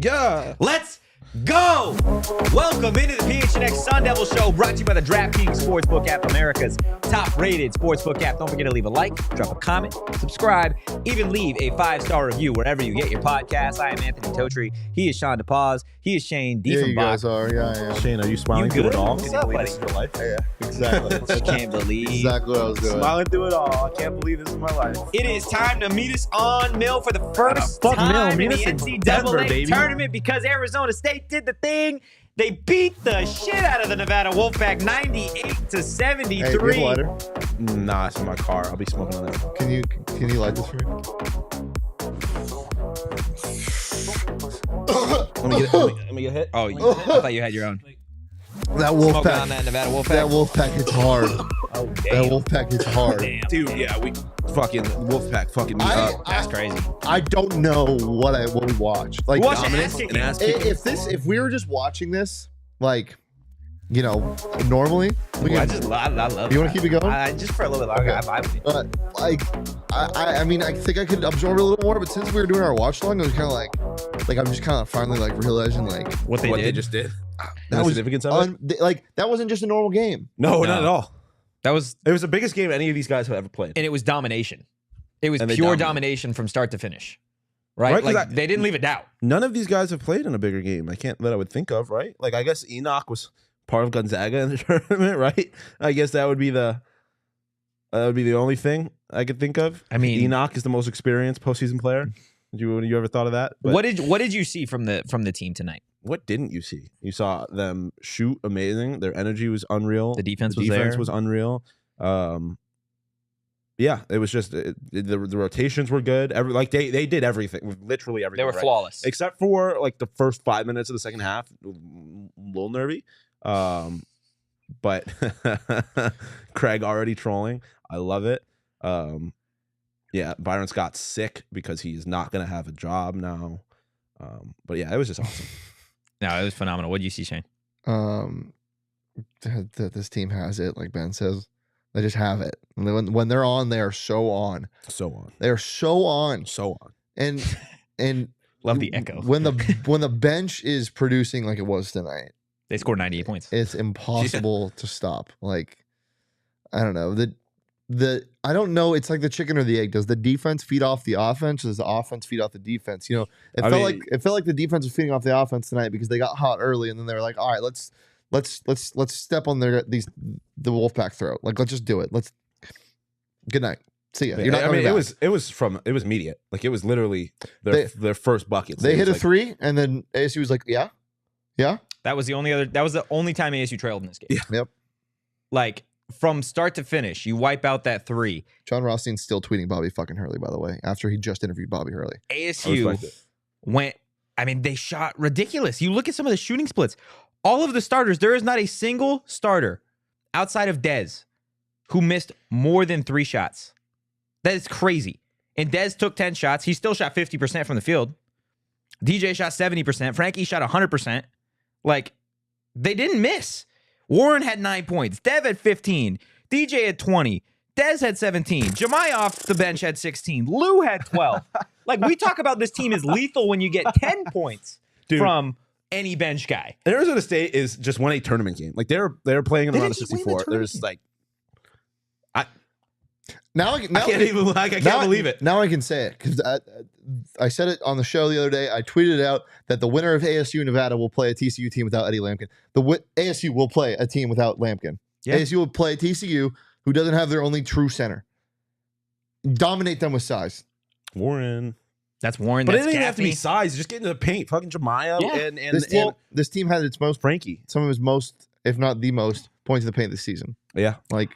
Yeah. Let's go! Welcome into the PHNX Sun Devil Show, brought to you by the DraftKings Sportsbook app, America's top-rated sportsbook app. Don't forget to leave a like, drop a comment, subscribe, even leave a 5-star review wherever you get your podcast. I am Anthony Totri. He is Sean DePaz. He is Shane D. Yeah, from you Bach. guys are. Yeah, I am. Shane, are you smiling You through it good? all? What's Can you up, believe buddy? this is your life? Yeah, exactly. I can't believe. Exactly what I was doing. Smiling through it all. I can't believe this is my life. It is time to meet us on Mill for the first fuck time Mill. in Meet the us in NCAA Denver, baby. Tournament because Arizona State did the thing. They beat the shit out of the Nevada Wolfpack 98-73. Hey, do you have a lighter? Nah, it's in my car. I'll be smoking on that. Can you light this for me? Let me get hit. Oh, I thought you had your own. That Smoking on Wolfpack. that Nevada Wolfpack. That Wolfpack hits hard. Oh, That damn. Wolfpack hits hard. Damn. Dude, yeah, we fucking Wolfpack fucking me I- up. That's crazy. I don't know what we watch. Like, Watch the Dominance ass kicking. and ass kicking. if we were just watching this, like, you know, normally, we I can, love you want to keep it going? I just for a little bit longer. Okay. I vibe with it. But like, I mean, I think I could absorb it a little more. But since we were doing our watch along, it was kind of like I'm just kind of finally like realizing like What they What did. they just did. that The was significance of it? like that wasn't just a normal game. No, No. not at all. That was, It was the biggest game any of these guys have ever played. and it was domination. It was And they pure dominated. domination from start to finish. Right? Right, 'cause Like, they didn't leave a doubt. None of these guys have played in a bigger game. That I would think of, right? Like I guess Enoch was part of Gonzaga in the tournament, right? I guess that would be the only thing I could think of. I mean- Enoch is the most experienced postseason player. Did you ever thought of that? But What did you see from the team tonight? what didn't you see? You saw them shoot amazing. Their energy was unreal. The defense was there. was unreal. Yeah, it was just the rotations were good. They did everything, literally everything. They were right. flawless. Except for like the first 5 minutes of the second half, a little nervy. But Craig already trolling. I love it. Yeah, Byron Scott's sick because he's not gonna have a job now. But yeah, it was just awesome. No, it was phenomenal. What did you see, Shane? This team has it, like Ben says. They just have it. And when they're on, they are so on. So on. They are so on. So on. And Love the echo. when the bench is producing like it was tonight, They scored 98 points. it's impossible to stop. Like, I don't know. I don't know. It's like the chicken or the egg. Does the defense feed off the offense? Or does the offense feed off the defense? You know, it felt like the defense was feeding off the offense tonight because they got hot early, and then they were like, all right, let's step on the Wolfpack throat. Like, let's just do it. Good night. See ya. You're not coming back. it was immediate. Like it was literally their first buckets. They It hit was a three, and then ASU was like, yeah. That was the only time ASU trailed in this game. Yep. Like from start to finish, you wipe out that three. John Rothstein's still tweeting Bobby fucking Hurley, by the way, after he just interviewed Bobby Hurley. ASU went. I mean, they shot ridiculous. You look at some of the shooting splits. All of the starters, there is not a single starter outside of Dez who missed more than 3 shots. That is crazy. And Dez took 10 shots. He still shot 50% from the field. DJ shot 70%. Frankie shot 100%. Like, they didn't miss. Warren had 9 points. Dev had 15. DJ had 20. Dez had 17. Jamiya off the bench had 16. Lou had 12. Like, we talk about this team as lethal when you get 10 points from any bench guy. Arizona State is just won a tournament game. Like they're playing in the They round of didn't just win the 64. There's like Now I can't believe it. Now I can say it because I said it on the show the other day. I tweeted out that the winner of ASU Nevada will play a TCU team without Eddie Lampkin. ASU will play a team without Lampkin. Yeah. ASU will play TCU, who doesn't have their only true center. Dominate them with size. Warren. That's Warren. But it That's didn't even have to be Gaffney. size. Just get into the paint. Fucking Jamiya Yeah. This team had its most, Frankie. some of his most, if not the most, points in the paint this season. Yeah. Like,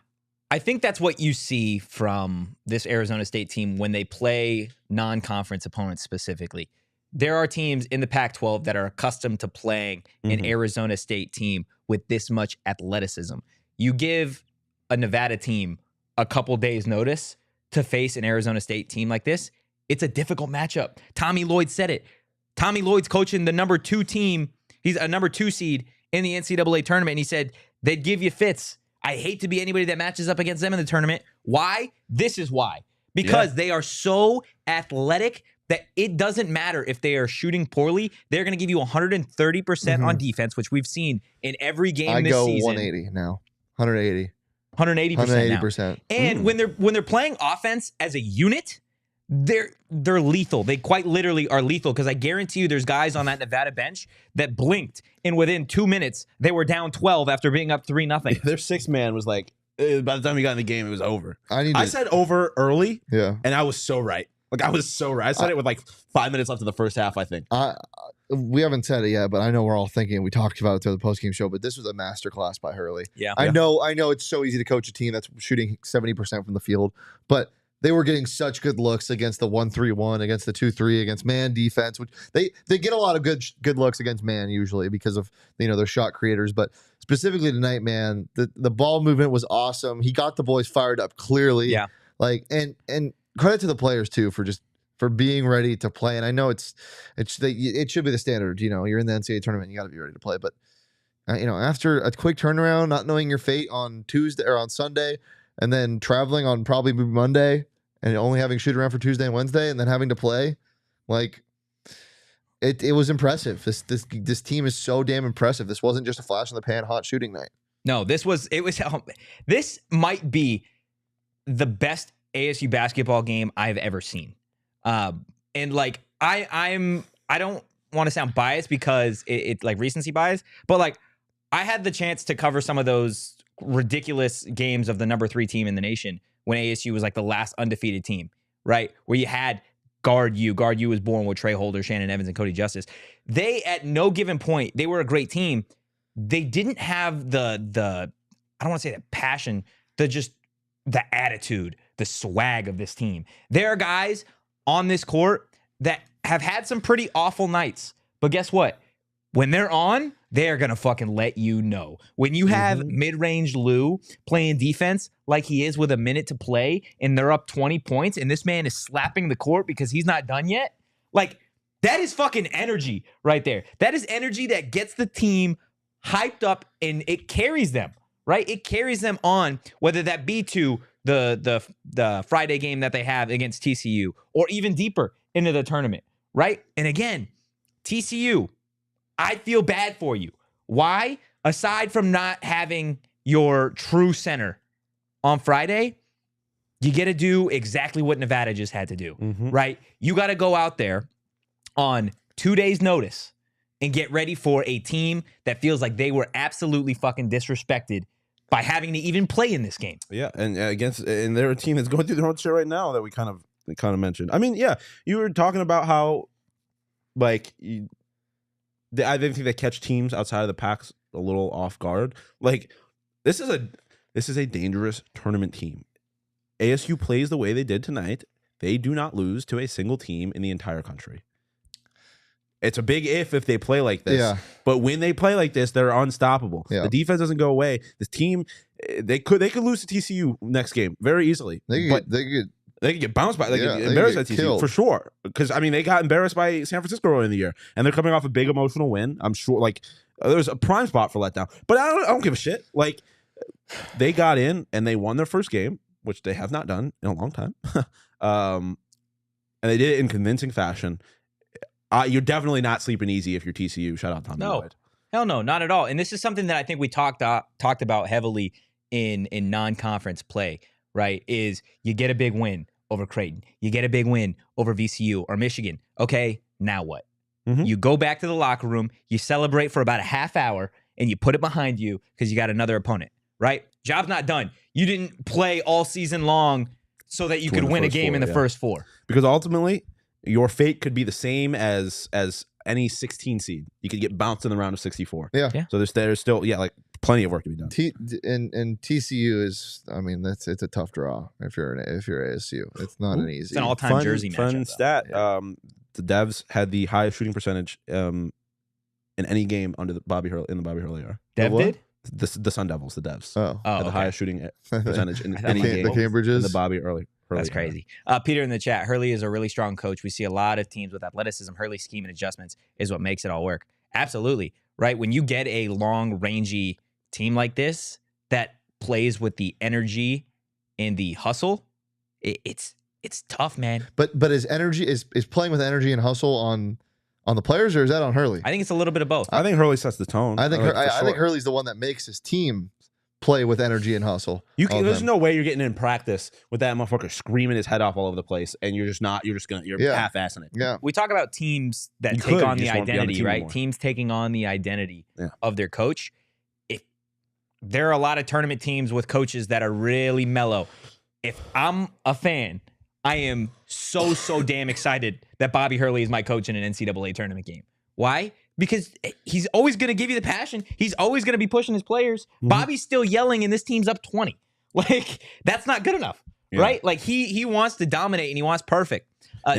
I think that's what you see from this Arizona State team when they play non-conference opponents specifically. There are teams in the Pac-12 that are accustomed to playing an Arizona State team with this much athleticism. You give a Nevada team a couple days notice to face an Arizona State team like this, it's a difficult matchup. Tommy Lloyd said it. Tommy Lloyd's coaching the number 2 team. He's a number 2 seed in the NCAA tournament, and he said they'd give you fits. I hate to be anybody that matches up against them in the tournament. Why? This is why. Because they are so athletic that it doesn't matter if they are shooting poorly. They're going to give you 130% on defense, which we've seen in every game this season. 180 now. 180. 180% 180%. And when they're playing offense as a unit, they're lethal. They quite literally are lethal, because I guarantee you there's guys on that Nevada bench that blinked, and within 2 minutes they were down 12 after being up 3-0. Their sixth man was like, by the time we got in the game, it was over. I said over early, yeah, and I was so right. Like, I was so right. I said it with like 5 minutes left in the first half, I think. We haven't said it yet, but I know we're all thinking, we talked about it through the postgame show, but this was a masterclass by Hurley. Yeah. I know it's so easy to coach a team that's shooting 70% from the field, but they were getting such good looks against the 1-3-1, against the 2-3, against man defense, which they get a lot of good looks against man usually because of, their shot creators. But specifically tonight, man, the ball movement was awesome. He got the boys fired up clearly. Yeah. Like, and credit to the players too for being ready to play. And I know it should be the standard. You're in the NCAA tournament, you got to be ready to play. But after a quick turnaround, not knowing your fate on Tuesday or on Sunday, and then traveling on probably Monday, and only having shoot around for Tuesday and Wednesday, and then having to play, like, it was impressive. This team is so damn impressive. This wasn't just a flash in the pan hot shooting night. No, this might be the best ASU basketball game I've ever seen. And like I don't want to sound biased because it's like recency bias, but like I had the chance to cover some of those ridiculous games of the number 3 team in the nation when ASU was like the last undefeated team, right? Where you had Guard U was born with Trey Holder, Shannon Evans, and Cody Justice. They, at no given point, they were a great team. They didn't have the I don't want to say the passion, the attitude, the swag of this team. There are guys on this court that have had some pretty awful nights, but guess what? When they're on, they're going to fucking let you know. When you have mid-range Lou playing defense like he is with a minute to play, and they're up 20 points, and this man is slapping the court because he's not done yet, like, that is fucking energy right there. That is energy that gets the team hyped up, and it carries them, right? It carries them on, whether that be to the Friday game that they have against TCU, or even deeper into the tournament, right? And again, TCU, I feel bad for you. Why? Aside from not having your true center on Friday, you get to do exactly what Nevada just had to do, right? You got to go out there on 2 days' notice and get ready for a team that feels like they were absolutely fucking disrespected by having to even play in this game. Yeah, and they're a team that's going through their own shit right now that we kind of mentioned. I mean, yeah, you were talking about how, like, I think they catch teams outside of the packs a little off guard. Like, this is a dangerous tournament team. ASU plays the way they did tonight. They do not lose to a single team in the entire country. It's a big if they play like this. Yeah. But when they play like this, they're unstoppable. Yeah. The defense doesn't go away. This team, they could lose to TCU next game very easily. They could get bounced by, get embarrassed by TCU killed. For sure. Because, I mean, they got embarrassed by San Francisco early in the year, and they're coming off a big emotional win. I'm sure, like, there's a prime spot for letdown. But I don't give a shit. Like, they got in and they won their first game, which they have not done in a long time. And they did it in convincing fashion. You're definitely not sleeping easy if you're TCU. Shout out Tommy Lloyd. Hell no, not at all. And this is something that I think we talked about heavily in non-conference play, right? Is you get a big win over Creighton. You get a big win over VCU or Michigan. Okay, now what? You go back to the locker room, you celebrate for about a half hour, and you put it behind you because you got another opponent, right? Job's not done. You didn't play all season long so that you could win a game in the first 4. Because ultimately, your fate could be the same as any 16 seed. You could get bounced in the round of 64. Yeah. So there's still like plenty of work to be done. And TCU is, I mean, it's a tough draw if you're ASU. It's not an easy. It's an all-time jersey matchup. Fun stat. Yeah. The Devs had the highest shooting percentage in any game under the Bobby Hurley era. Dev did? The Sun Devils, the Devs. Had the highest shooting percentage in any game. The Cambridges. The Bobby Hurley. That's crazy. Peter in the chat, Hurley is a really strong coach. We see a lot of teams with athleticism. Hurley's scheme and adjustments is what makes it all work. Absolutely. Right? When you get a long, rangy team like this that plays with the energy and the hustle, it's it's tough, man. But is energy is playing with energy and hustle on the players, or is that on Hurley? I think it's a little bit of both. I think Hurley sets the tone. I think Hurley's the one that makes his team play with energy and hustle. There's no way you're getting in practice with that motherfucker screaming his head off all over the place, and you're half-assing it. Yeah. We talk about teams that You take could, on you the just won't be on the identity, team right? anymore. Teams taking on the identity Yeah. of their coach. If there are a lot of tournament teams with coaches that are really mellow. If I'm a fan, I am so damn excited that Bobby Hurley is my coach in an NCAA tournament game. Why? Because he's always going to give you the passion. He's always going to be pushing his players. Mm-hmm. Bobby's still yelling, and this team's up 20. Like, that's not good enough, right? Like, he wants to dominate, and he wants perfect.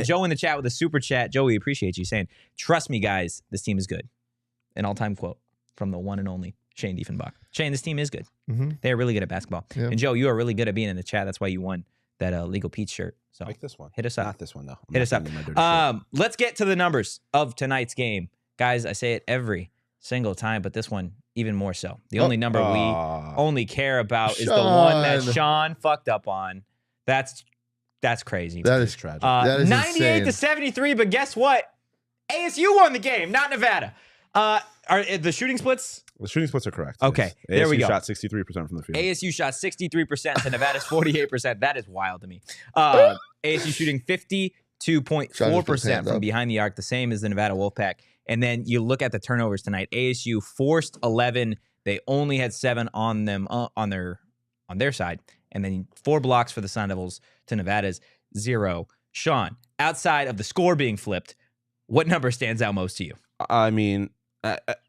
Joe in the chat with a super chat. Joe, we appreciate you saying, trust me, guys, this team is good. An all-time quote from the one and only Shane Diefenbach. Shane, this team is good. Mm-hmm. They're really good at basketball. Yeah. And Joe, you are really good at being in the chat. That's why you won that Legal Pete's shirt. So I like this one. hit us up. Not this one, though. Hit us up. Let's get to the numbers of tonight's game. Guys, I say it every single time, but this one even more so. The only number we only care about is the one that Sean fucked up on. That's crazy. That is tragic. That is 98 to 73, but guess what? ASU won the game, not Nevada. Are the shooting splits? The shooting splits are correct. Okay, Yes. there we ASU go. shot 63% from the field. ASU shot 63% to Nevada's 48%. That is wild to me. ASU shooting 52.4% from behind the arc, the same as the Nevada Wolfpack. And then you look at the turnovers tonight. ASU forced 11. They only had 7 on them on their side, and then 4 blocks for the Sun Devils to Nevada's 0. Sean, outside of the score being flipped, what number stands out most to you? I mean,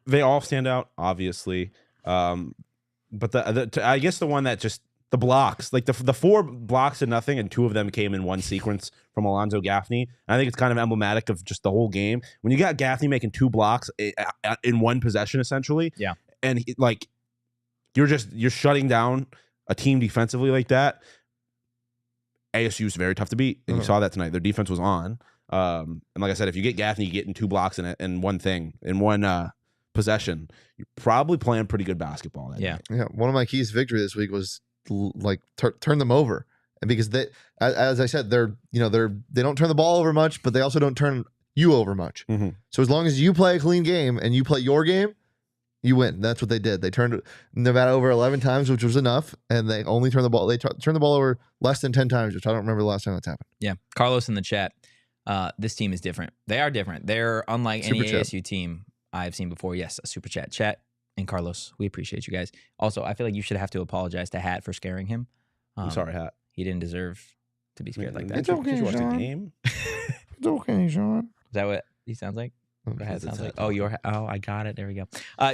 they all stand out, obviously. But I guess the one that just the blocks, like the 4 blocks to nothing, and 2 of them came in one sequence from Alonzo Gaffney. And I think it's kind of emblematic of just the whole game. When you got Gaffney making 2 blocks in one possession, essentially, yeah, and you're shutting down a team defensively like that. ASU is very tough to beat, and you saw that tonight. Their defense was on. And like I said, if you get Gaffney getting 2 blocks in one possession, you're probably playing pretty good basketball. Yeah. Yeah. One of my keys to victory this week was turn them over, and because they, as I said, they don't turn the ball over much, but they also don't turn you over much. Mm-hmm. So as long as you play a clean game and you play your game, you win. That's what they did. They turned Nevada over 11 times, which was enough, and they only turned the ball. They turned the ball over less than 10 times, which I don't remember the last time that's happened. Yeah. Carlos in the chat. This team is different. They are different. They're unlike any ASU team I've seen before. Yes, a super chat. Chat and Carlos, we appreciate you guys. Also, I feel like you should have to apologize to Hat for scaring him. I'm sorry, Hat. He didn't deserve to be scared like that. It's okay, Sean. Game? It's okay, Sean. Is that what he sounds like? Okay. Sounds like. Oh, I got it. There we go.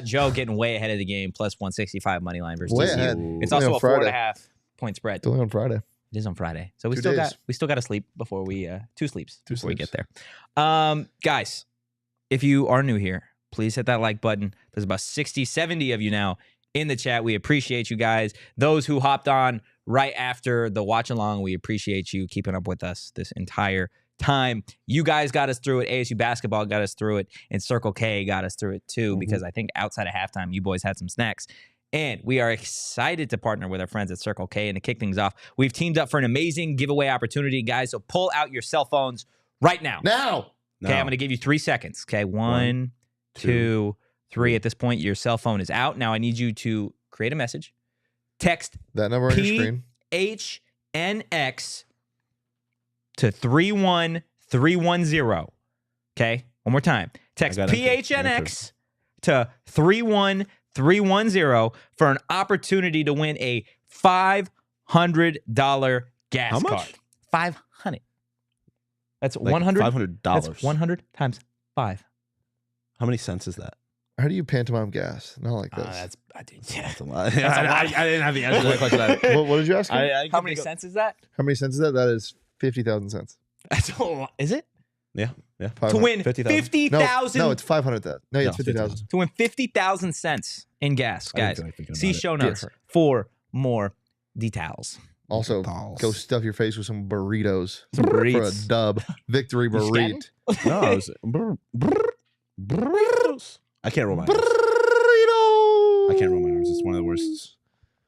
Joe getting way ahead of the game, plus 165 money line versus Way TCU. ahead. It's Only also on a Friday. 4.5 point spread. It's only on Friday. It is on Friday, so we 2 still days. got to sleep before we 2 sleeps before we sleeps. get there. Guys, if you are new here, please hit that like button. There's about 60, 70 of you now in the chat. We appreciate you guys. Those who hopped on right after the watch along, we appreciate you keeping up with us this entire time. You guys got us through it. ASU basketball got us through it, and Circle K got us through it too, because I think outside of halftime, you boys had some snacks. And we are excited to partner with our friends at Circle K. And to kick things off, we've teamed up for an amazing giveaway opportunity, guys. So pull out your cell phones right now. Now. Okay, I'm going to give you 3 seconds. Okay, 1, 2, 3. At this point, your cell phone is out. Now I need you to create a message. Text That number on your screen. PHNX to 31310. Okay, one more time. Text PHNX to 31310 for an opportunity to win a $500 gas How much? card. 500. That's Like 100. $500. That's 100 times 5. How many cents is that? How do you pantomime gas? Not like this. That's That's a lot. That's a lot. I didn't have the answer to that question. What did you ask? How many cents is that? How many cents is that? That is 50,000 cents. That's a lot. Is it? Yeah. To win 50,000. 50,000. No, it's 500,000. No, it's No, 50,000. To win 50,000 cents in gas, I didn't guys. feel like thinking See about it. show notes for more details. Also, Balls. go stuff your face with some burritos Some for a burritos. dub. Victory You burrito. No, I was burritos. I can't roll my R's. Burrito. I can't roll my R's. It's one of the worst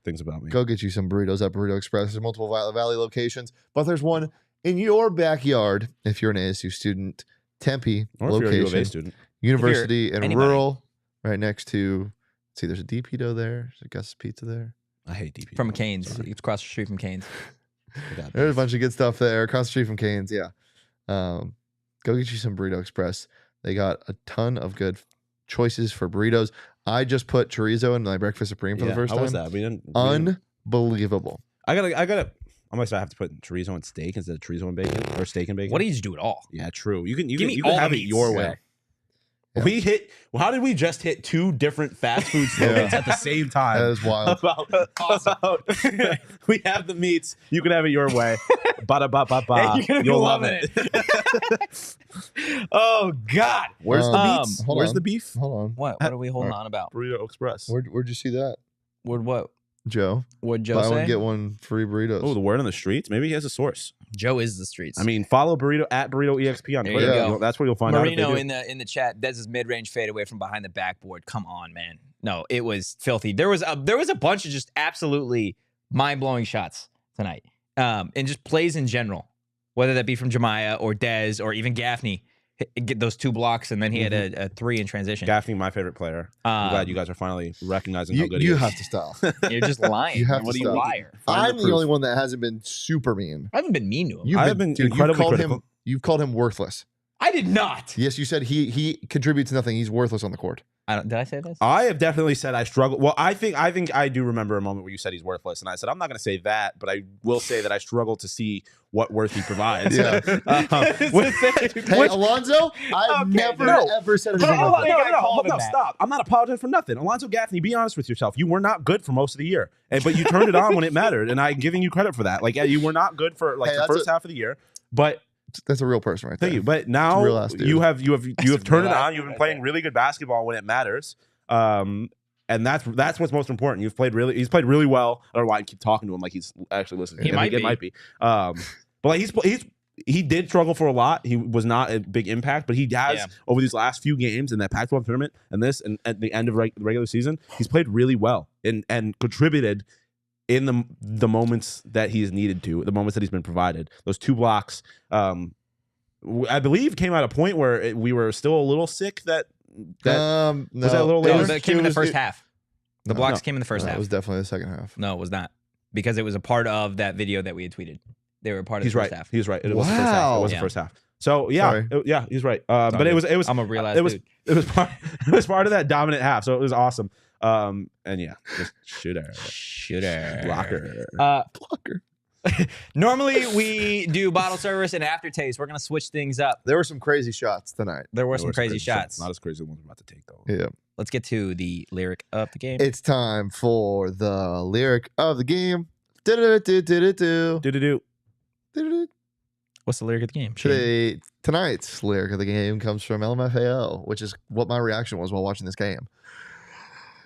things about me. Go get you some burritos at Burrito Express. There's multiple Valley locations, but there's one in your backyard, if you're an ASU student, Tempe Or if you're a U of A location, student. university and anybody. rural, right next to. See, there's a DPito there. There's a Gus's Pizza there. I hate DP. From Canes. It's across the street from Canes. There's a bunch of good stuff there across the street from Canes. Yeah. Go get you some Burrito Express. They got a ton of good choices for burritos. I just put chorizo in my breakfast supreme for the first time. How was that? Unbelievable. I gotta. I might have to put chorizo and steak instead of chorizo and bacon or steak and bacon. What do you just do it all? Yeah, true. You can Give me you all can have the it meats. your Yeah. way. Yeah. We hit. How did we just hit 2 different fast food slogans at the same time? That is wild. About we have the meats. You can have it your way. Ba ba ba ba. You're gonna be You'll love loving it. Oh God. Where's the Um, meats? hold Where's on. the beef? Hold on. What are we holding on about? Burrito Express. Where'd you see that, What? Joe? What Joe Buy say? one, get one free burritos. Oh, the word on the streets. Maybe he has a source. Joe is the streets. I mean, follow Burrito at Burrito EXP on There Twitter. you go. That's where you'll find out. Marino if they do. in the chat. Dez's mid-range fadeaway from behind the backboard. Come on, man. No, it was filthy. There was a bunch of just absolutely mind-blowing shots tonight, and just plays in general, whether that be from Jamiya or Dez or even Gaffney. Get those 2 blocks, and then he had a 3 in transition. Gaffney, my favorite player. I'm glad you guys are finally recognizing how good he You is. have to stop. You're just lying. You have to what are you stop. liar? Find the I'm the proof. only one that hasn't been super mean. I haven't been mean to him. You've been dude, incredibly critical. You've called him worthless. I did not. Yes, you said he contributes nothing. He's worthless on the court. Did I say this? I have definitely said I struggle. Well, I think I do remember a moment where you said he's worthless, and I said I'm not going to say that, but I will say that I struggle to see what worth he provides. Yeah. Hey, Alonzo, I've never ever said anything Hold like on, that. I called him that. Stop. I'm not apologizing for nothing. Alonzo Gaffney, be honest with yourself. You were not good for most of the year, but you turned it on when it mattered, and I'm giving you credit for that. Like, yeah, you were not good for Hey, the that's first half of the year, but That's a real person right there. thank you. But now real-ass dude. you have turned it real-ass on. dude You've been right playing there. really good basketball when it matters. And that's what's most important. He's played really well. I don't know why I keep talking to him like he's actually listening. He I think might it be. might be. But like he did struggle for a lot. He was not a big impact, but he has over these last few games in that Pac-12 tournament and this and at the end of the regular season, he's played really well and contributed in the moments that he's needed to, the moments that he's been provided. Those 2 blocks, I believe, came at a point where we were still a little sick. That No, was that a little No, later? that came in the first half. The No, blocks no. came in the first It half. was definitely the second half. No, it was not. Because it was a part of that video that we had tweeted. They were a part of He's the right. first half. He's right. It was the first half. It Wow. was Yeah. the first half. So yeah, Sorry. he's right. all But it good. was I'm a real ass it was dude. it was part of that dominant half. So it was awesome. And yeah, just shooter, blocker. Blocker. Normally we do bottle service and aftertaste. We're gonna switch things up. There were some crazy shots tonight. There were There some were crazy shots. Not as crazy as the ones we're about to take though. Yeah. Let's get to the lyric of the game. It's time for the lyric of the game. Do-do-do-do-do-do. Do. Do-do-do. What's the lyric of the game? Shane? Tonight's lyric of the game comes from LMFAO, which is what my reaction was while watching this game.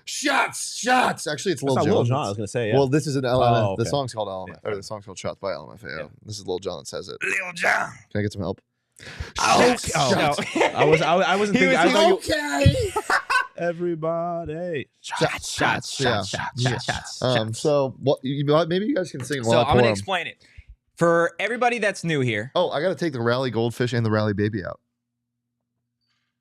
Shots. Actually, it's That's Lil not Jon. Lil Jon. I was gonna say. Yeah. Well, this is an LMFAO. Oh, okay. The song's called LMFAO, Yeah. or the song's called Shots by LMFAO. Yeah. This is Lil Jon that says it. Lil Jon. Can I get some help? Shots. Shots. I wasn't He thinking. was- I thought you, Okay. everybody. Shots. So what? Maybe you guys can sing while So I I'm pour gonna 'em. explain it for everybody that's new here. Oh, I got to take the Rally Goldfish and the Rally Baby out.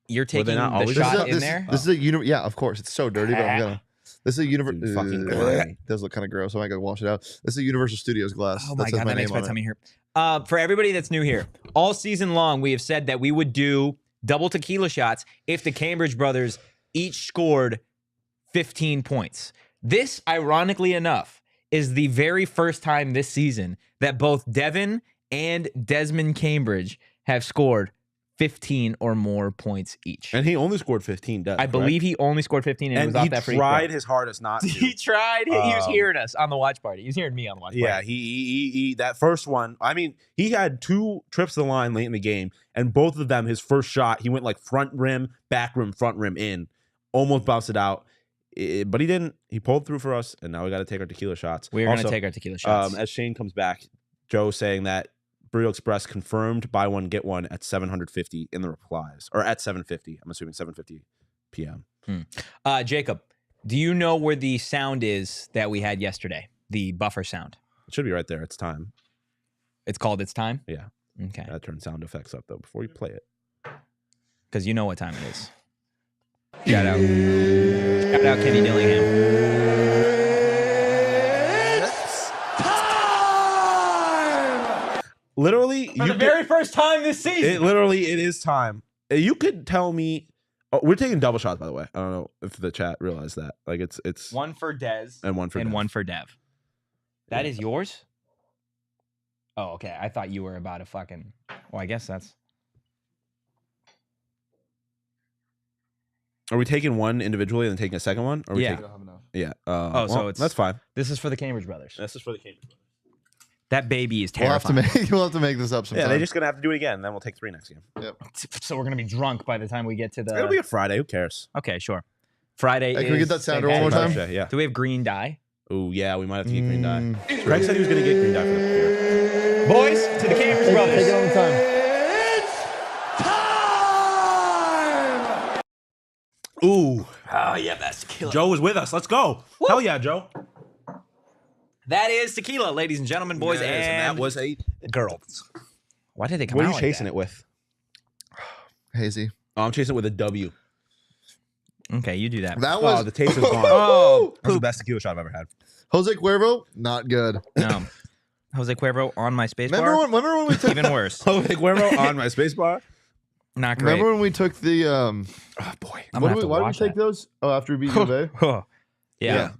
You're they taking not the always- shot in there. This is a yeah, of course. It's so dirty, but I'm gonna. This is a universal. Dude, fucking grimy. Does look kind of gross. I might go wash it out. This is a Universal Studios glass. Oh that my says god, that makes name my on it. tummy hurt. For everybody that's new here, all season long we have said that we would do double tequila shots if the Cambridge brothers each scored 15 points. This, ironically enough, is the very first time this season that both Devin and Desmond Cambridge have scored 15 or more points each. And he only scored 15. I believe he only scored 15 and it was off he that free tried throw. his hardest not to. He tried. He was Um, hearing us on the watch party. He was hearing me on the watch Yeah, party. he that first one. I mean, he had 2 trips to the line late in the game, and both of them, his first shot, he went like front rim, back rim, front rim in, almost bounced it out, but he didn't. He pulled through for us, and now we got to take our tequila shots. We're going to take our tequila shots. As Shane comes back, Joe saying that Burrito Express confirmed buy one get one at 750 in the replies, or at 750. I'm assuming 7:50 p.m. Jacob, do you know where the sound is that we had yesterday? The buffer sound. It should be right there. It's time. It's called It's Time? Yeah. Okay. Gotta turn sound effects up, though, before you play it. Because you know what time it is. Shout out Kenny Dillingham. Literally, For the very first time this season. It is time. You could tell me. Oh, we're taking double shots, by the way. I don't know if the chat realized that. Like it's One for Dez and one for and Dev. one for Dev. That is yours? Oh, okay. I thought you were about to fucking. Well, I guess that's. Are we taking one individually and then taking a second one? Or are we Yeah. taking, yeah. So it's that's fine. This is for the Cambridge brothers. This is for the Cambridge brothers. That baby is We'll have to terrifying. make we'll have to make this up sometime. Yeah, they're just gonna have to do it again. Then we'll take 3 next game. So we're gonna be drunk by the time we get to the. It'll be a Friday. Who cares? Okay, sure. Friday. Hey, can we get that sounder one more time? Yeah. Do we have green dye? Oh yeah, we might have to get green dye. Greg said he was gonna get green dye for the beer. Boys, to the Cambridge brothers. Take it on the time. Ooh, Oh yeah, that's tequila. Joe was with us. Let's go. Hell yeah, Joe. That is tequila, ladies and gentlemen, boys, Yes, and that was a girls. Why did they come What out are you like chasing that? it with? Hazy. Oh, I'm chasing it with a W. Okay, you do that. That Oh, was the taste is gone. Oh, That was the best tequila shot I've ever had. Jose Cuervo. Not good. Jose Cuervo on my space Remember bar. when we took Even worse. Jose Cuervo on my space bar. Not great. Remember when we took the Oh boy. I'm why gonna have did to we watch take that. those? Oh, after we beat U of A? yeah. Yeah.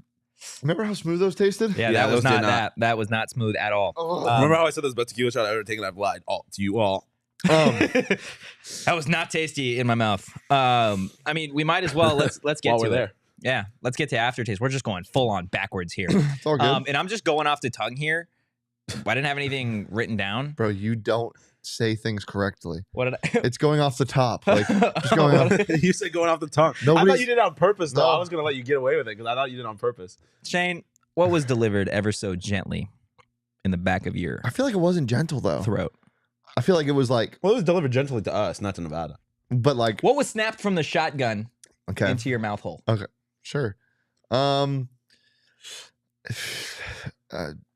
Remember how smooth those tasted? Yeah, Yeah, that was those did not not. that. That was not smooth at all. Oh. Remember how I said this best tequila shot I've ever taken? I've lied all to you all. That was not tasty in my mouth. I mean, we might as well let's get While to we're it. there. Yeah, let's get to aftertaste. We're just going full on backwards here. It's all good. And I'm just going off the tongue here. I didn't have anything written down. Bro, you don't say things correctly. What did I? It's going off the top. Like, just going off. You said going off the tongue. I Nobody's- thought you did it on purpose, though. No. I was gonna let you get away with it because I thought you did it on purpose. Shane, what was delivered ever so gently in the back of your I feel like it wasn't gentle, though. throat? I feel like it was like, Well, it was delivered gently to us, not to Nevada. but like, What was snapped from the shotgun okay, into your mouth hole? sure.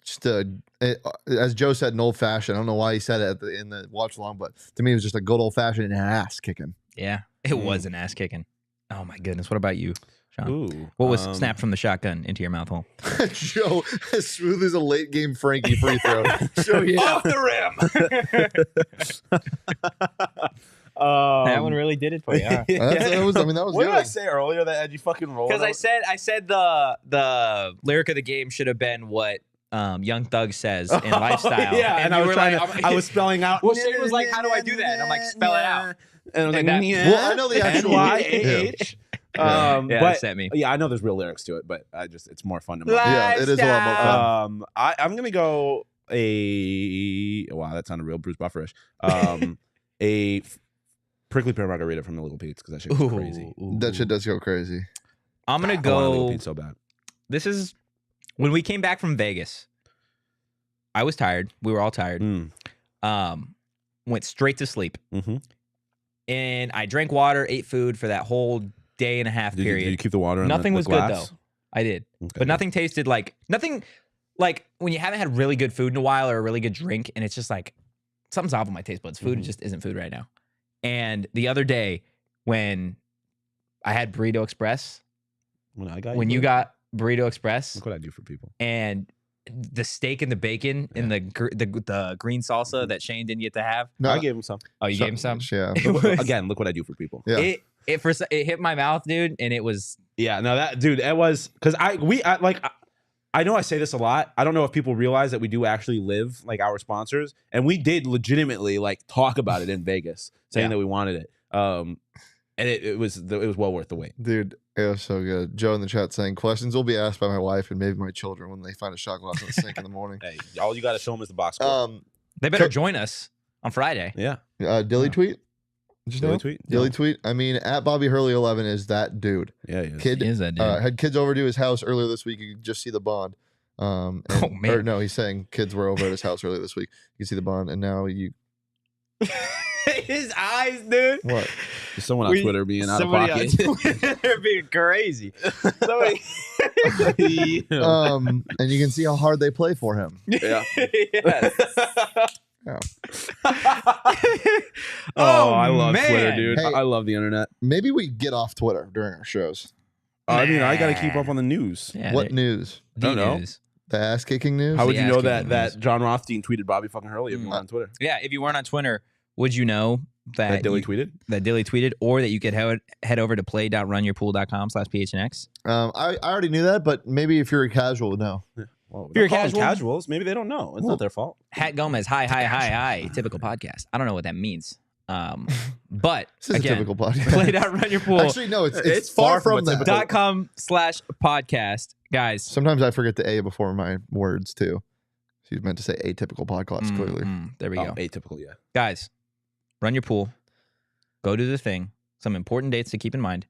Just as Joe said, an old fashioned. I don't know why he said it in the watch along, but to me, it was just a good old fashioned ass kicking. Yeah, it was an ass kicking. Oh my goodness. What about you, Sean? Ooh. What was snapped from the shotgun into your mouth hole? Joe, as smooth as a late game Frankie free throw. Joe, yeah. Off the rim. That one really did it for you. Huh? That was What good. did I say earlier that had you fucking rolled? Because I said the lyric of the game should have been what Young Thug says in Lifestyle. Yeah, and I you was were trying like, to, I was spelling out. Well, Shane was like, "How do I do that?" And I'm like, "Spell it out." And I was like, that- Well, I know the actual- NYAH. Yeah, But that's at me. yeah, I know there's real lyrics to it, but it's more fun to me. Yeah, it is a lot more fun. I'm gonna go wow, that sounded real Bruce Bufferish. A prickly pear margarita from the Little Pete's because that shit was crazy. That shit does go crazy. I'm gonna I want a Little go. Pete's so bad. This is when we came back from Vegas. I was tired. We were all tired. Went straight to sleep. Mm-hmm. And I drank water, ate food for that whole day and a half Did period. you keep the water in Nothing the was glass? good though. I did. Okay. But nothing tasted like when you haven't had really good food in a while or a really good drink, and it's just like something's off with my taste buds. Food just isn't food right now. And the other day when I had Burrito Express, When you got Burrito Express, look what I do for people. and the steak and the bacon and the green salsa that Shane didn't get to have. No, I gave him some. Oh, you gave him some? Yeah. Again, look what I do for people. Yeah. It hit my mouth, dude, and it was Yeah, no, that dude, it was because I know I say this a lot. I don't know if people realize that we do actually live like our sponsors, and we did legitimately like talk about it in Vegas, saying that we wanted it. And it was well worth the wait. Dude, it was so good. Joe in the chat saying questions will be asked by my wife and maybe my children when they find a shot glass in the sink in the morning. Hey, all you got to show them is the box score. they better join us on Friday. Yeah, Dilly tweet. Did you Dilly know? tweet? Dilly tweet. I mean, at Bobby Hurley 11 is that dude. Yeah, he is. Kid Is that dude? had kids over to his house earlier this week. You could just see the bond. And, Oh, man. Or no, he's saying kids were over at his house earlier this week. You can see the bond, and now you. His eyes, dude. What? There's someone on Twitter being out of pocket. They're being crazy. Somebody. And you can see how hard they play for him. Yeah. Yes. Yeah. I love man. Twitter, dude. Hey. I love the internet. Maybe we get off Twitter during our shows. I mean, I got to keep up on the news. Yeah, What news? Don't know. news. The ass kicking news? How would The you know ass-kicking that news. John Rothstein tweeted Bobby fucking Hurley if you were on Twitter? Yeah, if you weren't on Twitter, would you know That Dilly tweeted? that Dilly tweeted, or that you could head over to play.runyourpool.com/PHNX? I already knew that, but maybe if you're a casual, no. Well, If you're they're calling casual- casuals, maybe they don't know. It's not their fault. Hat Gomez, hi. Typical podcast. I don't know what that means. But This is again, a typical podcast. play.runyourpool.com/podcast. Actually, no, it's far from that. Guys. Sometimes I forget the A before my words, too. She's meant to say atypical podcast, clearly. There we go. Atypical, yeah. Guys, run your pool. Go do the thing. Some important dates to keep in mind.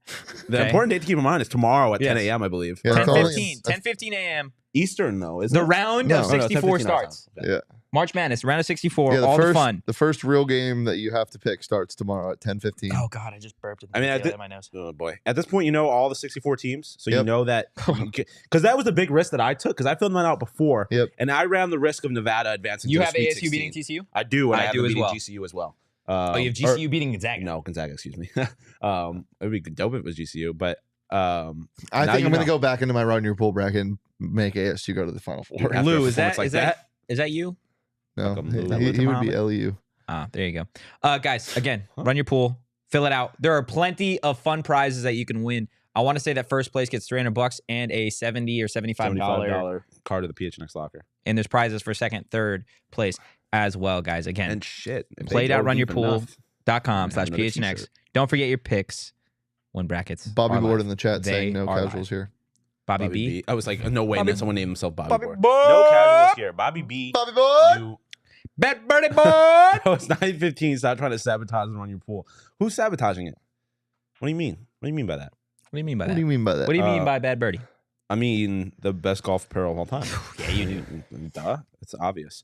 The Okay. important date to keep in mind is tomorrow at 10 Yes. a.m., I believe. Yeah, that's only- 10:15 a.m. Eastern, though, isn't The it? round No, of no, 64 10:15 our starts. time. Yeah. March Madness, round of 64, Yeah, all the fun. the first real game that you have to pick starts tomorrow at 10:15. Oh, God, I just burped. I mean, I did- my nose. Oh, boy. At this point, you know all the 64 teams. So you Yep. know that. Because that was a big risk that I took because I filled mine out before. Yep. And I ran the risk of Nevada advancing You to the have Sweet ASU 16. beating TCU? I do, and I I have do them as beating well. GCU as well. Oh, you have GCU beating Gonzaga? No, Gonzaga, excuse me. It would be dope if it was GCU, but I now think I'm you going to know. go back into my run your pool bracket and make ASU go to the Final Four. After Lou, a is that performance like is that you? No, Fuck 'em, he, Lou. he would be LU. Ah, there you go. Guys, again, run your pool, fill it out. There are plenty of fun prizes that you can win. I want to say that first place gets $300 and a $70 or $75. card of the PHNX locker. And there's prizes for second, third place as well, guys. Again, And shit. if they go deep play.runyourpool.com/PHNX. enough, t-shirt. Don't forget your picks when brackets. Bobby are Ward live. in the chat They saying no are casuals here. Bobby Bobby B. B. I was like, no way, Bobby- man. Someone named himself Bobby, Bobby Boy. Boy. No casuals here. Bobby B. Bobby Boy! You. Bet Birdie Boy. Oh, it's 9:15. Stop trying to sabotage and run your pool. Who's sabotaging it? What do you mean? What do you mean by that? What do you mean by What that? do you mean by that? What do you mean by Bad Birdie? I mean the best golf apparel of all time. Yeah, you do. Duh. It's obvious.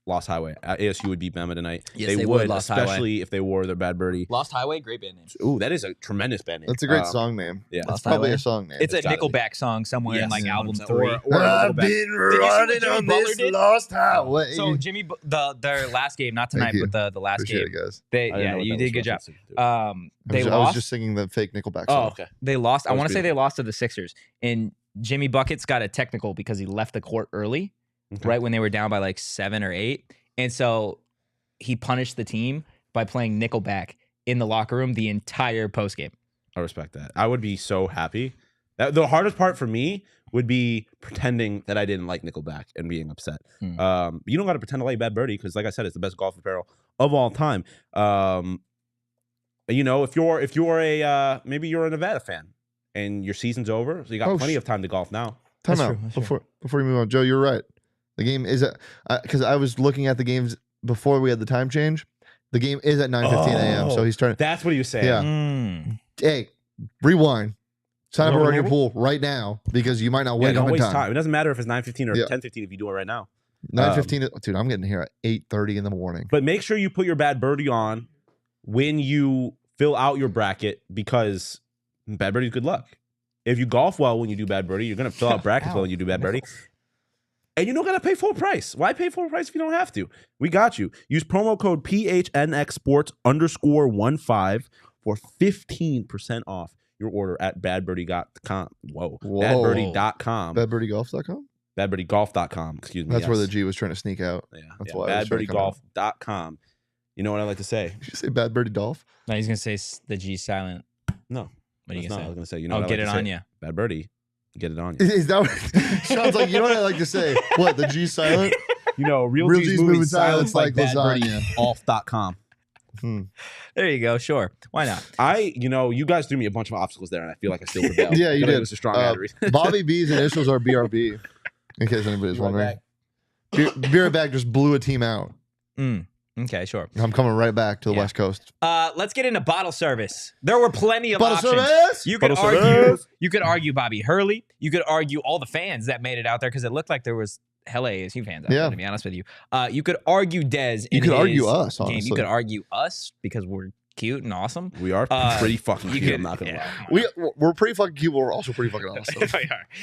Lost Highway. ASU would beat Bama tonight. Yes, they would, Lost Highway. especially if they wore their Bad Birdie. Lost Highway, great band name. Ooh, that is a tremendous band name. That's a great song name. Yeah. It's Lost probably Highway. a song name. It's a gotta be. Nickelback song somewhere in Yes. like album Or- 3. or a Nickelback. been you see what Jimmy Butler did? lost highway. So Jimmy, their last game, not tonight, Thank you. but the last Appreciate game, it, guys. they I didn't know yeah, what you that did was a good job. referencing to. They I was lost. just singing the fake Nickelback Oh, song. okay. They lost. I That was want to say they beautiful. lost to the Sixers, and Jimmy Buckets got a technical because he left the court early, Okay. right when they were down by like 7 or 8, and so he punished the team by playing Nickelback in the locker room the entire postgame. I respect that. I would be so happy. The hardest part for me would be pretending that I didn't like Nickelback and being upset. You don't got to pretend to like Bad Birdie because, like I said, it's the best golf apparel of all time. You know, if you're a maybe you're a Nevada fan and your season's over, so you got Oh, plenty of time to golf now. Time That's out. true, that's true. Before you move on, Joe, you're right. The game is at because I was looking at the games before we had the time change. The game is at 9:15 a.m. So he's turning. That's what he was saying. Yeah. Hey, rewind. Sign up You and wanna run your run pool right now because you might not Yeah, wake don't up in waste time. time. It doesn't matter if it's 9:15 or Yeah. 10:15 if you do it right now. 9:15. Dude, I'm getting here at 8:30 in the morning. But make sure you put your Bad Birdie on when you fill out your bracket because Bad Birdie's good luck. If you golf well when you do Bad Birdie, you're gonna fill out brackets well when you do Bad Birdie. And you don't gotta pay full price. Why pay full price if you don't have to? We got you. Use promo code PHNX Sports _15 for 15% off your order at badbirdie.com. Whoa. Badbirdie.com. BadBirdieGolf.com? Badbirdiegolf.com. Excuse me. That's where the yes. G was trying to sneak out. Yeah. That's yeah. why I was trying to come out. Badbirdiegolf.com. You know what I like to say? Did you say Bad Birdie Dolph? No, he's gonna say the G silent. No. What are you That's not gonna what I was say? gonna say. You know Oh, what I get like it to on say? you. Bad Birdie. Get it on you. Is that what sounds like? You know what I like to say? What, the G silent? You know, real Real G's G's moving moving silence silence like like lasagna. badbirdieoff.com. There you go. Sure. Why not? You guys threw me a bunch of obstacles there, and I feel like I still prevailed. Yeah, you I feel like did. It was a strong battery. Bobby B's initials are BRB, in case anybody's wondering. Be right back just blew a team out. Okay, sure. I'm coming right back to the Yeah. West Coast. Let's get into bottle service. There were plenty of Bottle options. service? You could Bottle argue. service. You could argue Bobby Hurley. You could argue all the fans that made it out there because it looked like there was hella ASU fans out there. Yeah. To be honest with you, you could argue Dez. You in could argue his us, game. honestly. You could argue us because we're cute and awesome. We are pretty fucking cute. I'm not gonna lie. We're pretty fucking cute, but we're also pretty fucking awesome.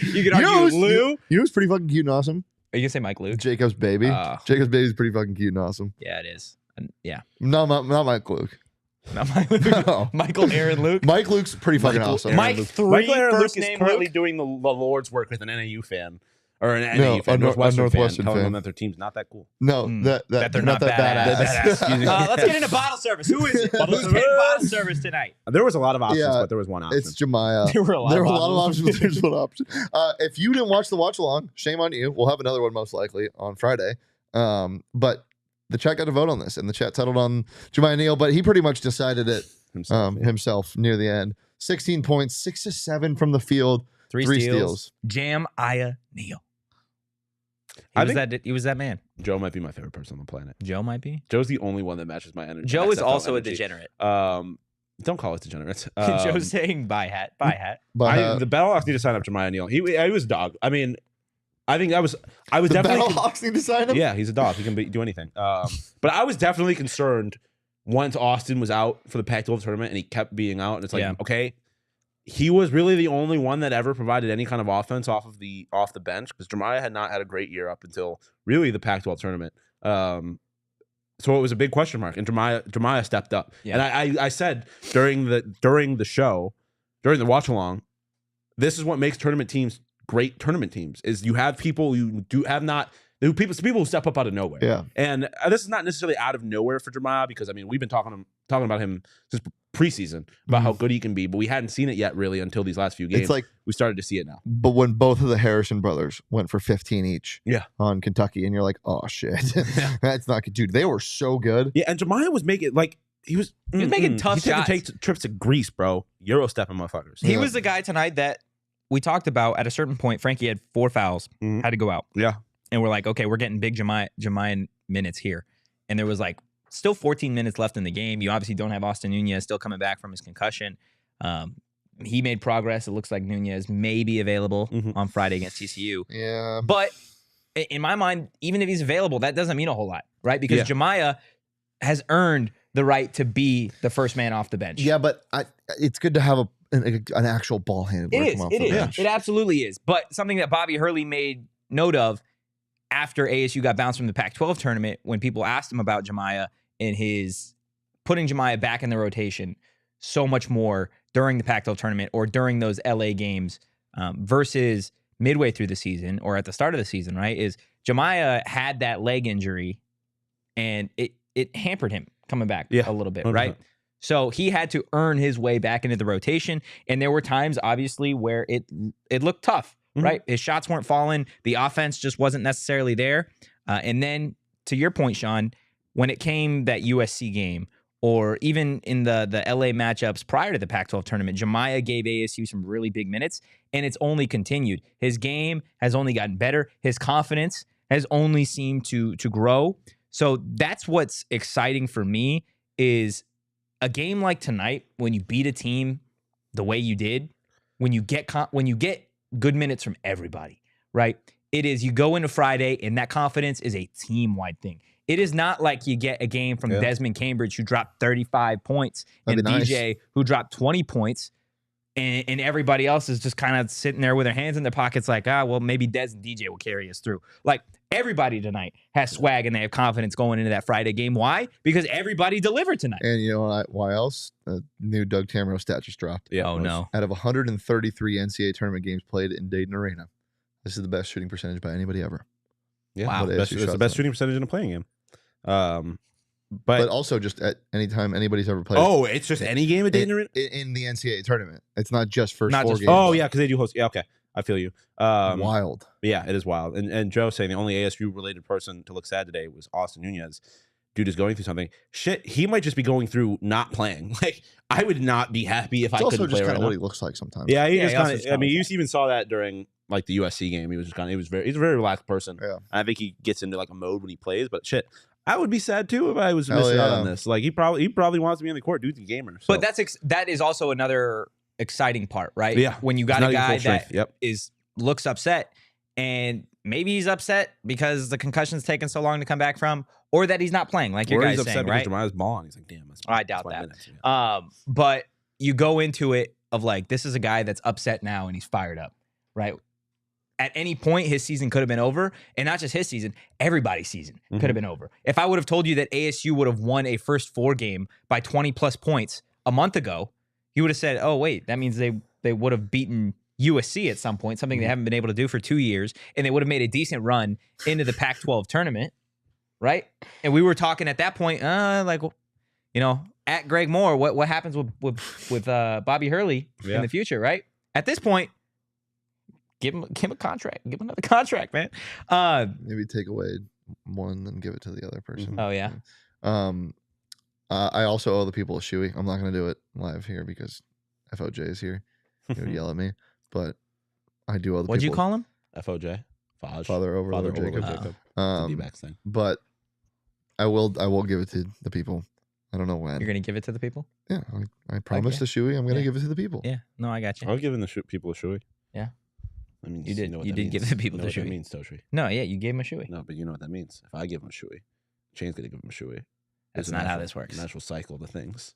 You can argue Lou. You know who's pretty fucking cute and awesome? Are you gonna say Mike Luke? Jacob's baby. Jacob's baby's pretty fucking cute and awesome. Yeah, it is. Yeah. No, not Mike Luke. Not Mike Luke. No. Michael Aaron Luke. Mike Luke's pretty fucking awesome. Mike 3 Michael Aaron first Luke is name currently Luke. doing the Lord's work with an NAU fan. Or an No, NAU fan, a Northwestern Northwestern telling fan. them that their team's not that cool. No, that they're not that badass. Excuse me. Let's get into bottle service. Who is it? Who's getting bottle service tonight? There was a lot of options, Yeah, but there was one option. It's Jamiya. There were a lot of options, but there's one option. If you didn't watch the watch along, shame on you. We'll have another one most likely on Friday. But the chat got to vote on this, and the chat settled on Jamiya Neal, but he pretty much decided it himself near the end. 16 points, 6 to 7 from the field, 3 steals. Jamiya Neal. He was that man. Joe might be my favorite person on the planet. Joe might be. Joe's the only one that matches my energy. Joe is XFL also energy. a degenerate. Don't call us degenerates. Joe's saying bye hat. The Battlehawks need to sign up Jamiya Neal. He was a dog. I mean, I think I was The definitely Battlehawks need to sign him? Yeah, he's a dog. He can do anything. But I was definitely concerned once Austin was out for the Pac-12 tournament and he kept being out. And it's like, okay, he was really the only one that ever provided any kind of offense off the bench because Jamiya had not had a great year up until really the Pac-12 tournament. So it was a big question mark, and Jamiya stepped up. Yeah. And I said during the show, during the watch along, this is what makes tournament teams great tournament teams is you have people who people who step up out of nowhere. Yeah. And this is not necessarily out of nowhere for Jamiya because I mean we've been talking about him since preseason about how good he can be, but we hadn't seen it yet really until these last few games. It's like we started to see it now. But when both of the Harrison brothers went for 15 each on Kentucky, and you're like, oh shit. That's not good. Dude, they were so good. Yeah, and Jamiya was making he was making tough shots. He take trips to Greece, bro. Euro stepping motherfuckers. He was the guy tonight that we talked about at a certain point. Frankie had 4 fouls, had to go out. Yeah. And we're like, okay, we're getting big Jamiya minutes here. And there was like still 14 minutes left in the game. You obviously don't have Austin Nunez still coming back from his concussion. He made progress. It looks like Nunez may be available on Friday against TCU. Yeah. But in my mind, even if he's available, that doesn't mean a whole lot, right? Because Jamiya has earned the right to be the first man off the bench. Yeah, but it's good to have an actual ball handler. It is. It absolutely is. But something that Bobby Hurley made note of after ASU got bounced from the Pac-12 tournament, when people asked him about Jamiya and his putting Jamiya back in the rotation so much more during the Pac-12 tournament or during those LA games versus midway through the season or at the start of the season, right, is Jamiya had that leg injury and it hampered him coming back a little bit, 100%. Right? So he had to earn his way back into the rotation. And there were times, obviously, where it looked tough, right? His shots weren't falling. The offense just wasn't necessarily there. And then, to your point, Sean, when it came that USC game, or even in the LA matchups prior to the Pac-12 tournament, Jamiya gave ASU some really big minutes, and it's only continued. His game has only gotten better. His confidence has only seemed to grow. So that's what's exciting for me is a game like tonight, when you beat a team the way you did, when you get good minutes from everybody, right? It is you go into Friday and that confidence is a team-wide thing. It is not like you get a game from Desmond Cambridge who dropped 35 points and DJ who dropped 20 points and everybody else is just kind of sitting there with their hands in their pockets like, well, maybe Des and DJ will carry us through. Like, everybody tonight has swag and they have confidence going into that Friday game. Why? Because everybody delivered tonight. And you know why else? The new Doug Tamero stat just dropped. Yeah. Oh, no. Out of 133 NCAA tournament games played in Dayton Arena, this is the best shooting percentage by anybody ever. Yeah. Wow. It's the best shooting percentage in a playing game. But also just at any time anybody's ever played. Oh, it's just any game at Dayton Arena? In the NCAA tournament. It's not just first not four just, games. Oh, yeah, because they do host. Yeah, okay. I feel you. Wild. Yeah, it is wild. And Joe saying the only ASU-related person to look sad today was Austin Nunez. Dude is going through something. Shit, he might just be going through not playing. Like, I would not be happy if I couldn't play right now. It's also just kind of what he looks like sometimes. Yeah, he just kind of. I mean, you even saw that during like the USC game. He was just kind of. He's a very relaxed person. Yeah. I think he gets into like a mode when he plays. But shit, I would be sad too if I was missing out on this. Like he probably wants to be on the court. Dude's a gamer. So. But that is also another exciting part, right? Yeah. When you got a guy that looks upset, and maybe he's upset because the concussion's taken so long to come back from, or that he's not playing, like your Or guys he's saying, upset right? because Jamiya's balling. He's like, damn. I doubt my that. minutes, yeah. But you go into it of like, this is a guy that's upset now and he's fired up, right? At any point, his season could have been over. And not just his season, everybody's season could have been over. If I would have told you that ASU would have won a first 4 game by 20 plus points a month ago, you would have said, oh, wait, that means they would have beaten USC at some point, something they haven't been able to do for 2 years, and they would have made a decent run into the Pac-12 tournament, right? And we were talking at that point, like, you know, at Greg Moore, what happens with Bobby Hurley in the future, right? At this point, give him a contract, give him another contract, man. Maybe take away one and give it to the other person. Oh yeah. I also owe the people a shoey. I'm not going to do it live here because FOJ is here. He would yell at me, but I do owe the What'd people. you call him? FOJ. Father Overlord Jacob. Jacob. The D-backs thing. But I will give it to the people. I don't know when. You're gonna give it to the people? Yeah, I promised the shoey. I'm gonna give it to the people. Yeah, no, I got you. I was giving the people a shoey. Yeah. I mean, You did. know what You that did means. give the people You know the what that shoey. means, Toshi. No, yeah, you gave him a shoey. No, but you know what that means. If I give him a shoey, Shane's gonna give him a shoey. That's It's a not how natural- this works. Natural cycle of the things.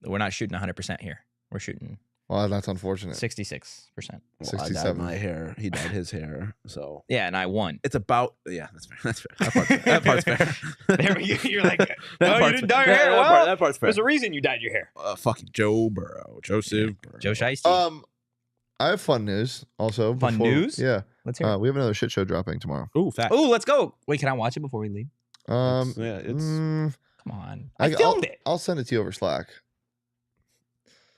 We're not shooting 100% here. We're shooting Well, that's unfortunate. 66%. Well, I dyed 67. my hair. He dyed his hair. So Yeah, and I won. it's about that's fair. That's fair. That part's fair. There we go. You're like, That no, you part's didn't fair. dye your hair. That Well, that part's fair. there's a reason you dyed your hair. Fucking Joe Burrow, Joseph Burrow. Joe Shiesty. I have fun news also. Fun news? Yeah. Let's hear it. We have another shit show dropping tomorrow. Ooh, fact. Ooh, let's go. Wait, can I watch it before we leave? It's Come on. I filmed it. I'll send it to you over Slack.